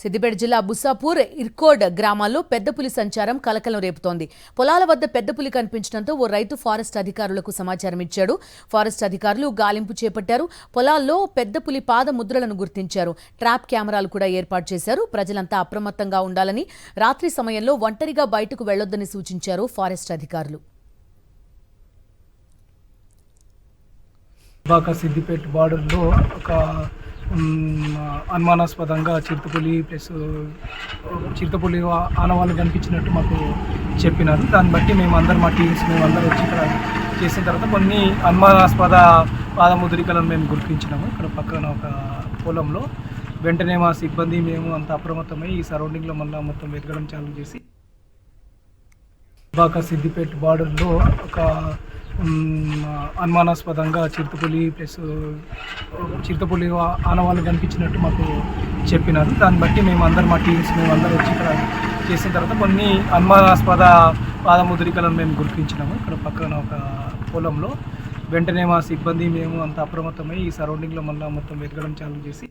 సిద్దిపేట జిల్లా బుస్సాపూర్ ఇర్కోడ్ గ్రామాల్లో పెద్ద పులి సంచారం కలకలం రేపుతోంది. పొలాల వద్ద పెద్ద పులి కనిపించడంతో ఓ రైతు ఫారెస్ట్ అధికారులకు సమాచారం ఇచ్చాడు. ఫారెస్ట్ అధికారులు గాలింపు చేపట్టారు. పొలాల్లో పెద్ద పులి పాద ముద్రలను గుర్తించారు. ట్రాప్ కెమెరాలు కూడా ఏర్పాటు చేశారు. ప్రజలంతా అప్రమత్తంగా ఉండాలని, రాత్రి సమయంలో ఒంటరిగా బయటకు వెళ్లొద్దని సూచించారు ఫారెస్ట్ అధికారులు. సిద్దిపేట బార్డర్లో ఒక అనుమానాస్పదంగా చిరుతపులి ఆనవాళ్ళు కనిపించినట్టు మాకు చెప్పినారు. దాన్ని బట్టి మేమందరం మా టీమ్స్ మేమందరం వచ్చి ఇక్కడ చేసిన తర్వాత కొన్ని అనుమానాస్పద పాదముద్రికలను మేము గుర్తించినాము. ఇక్కడ పక్కన ఒక పొలంలో వెంటనే మా సిబ్బంది మేము అంత అప్రమత్తమై ఈ సరౌండింగ్లో మళ్ళీ మొత్తం వెతకడం చాలు చేసి సిద్దిపేట బార్డర్లో ఒక అనుమానాస్పదంగా చిరుతపులి ఆనవాళ్ళు కనిపించినట్టు మాకు చెప్పినారు. దాన్ని బట్టి మేమందరం మా టీమ్స్ మేమందరం వచ్చి ఇక్కడ చేసిన తర్వాత కొన్ని అనుమానాస్పద పాదముద్రికలను మేము గుర్తించినాము. ఇక్కడ పక్కన ఒక పొలంలో వెంటనే మా సిబ్బంది మేము అంత అప్రమత్తమై ఈ సరౌండింగ్లో మళ్ళీ మొత్తం వెతకడం చాలు చేసి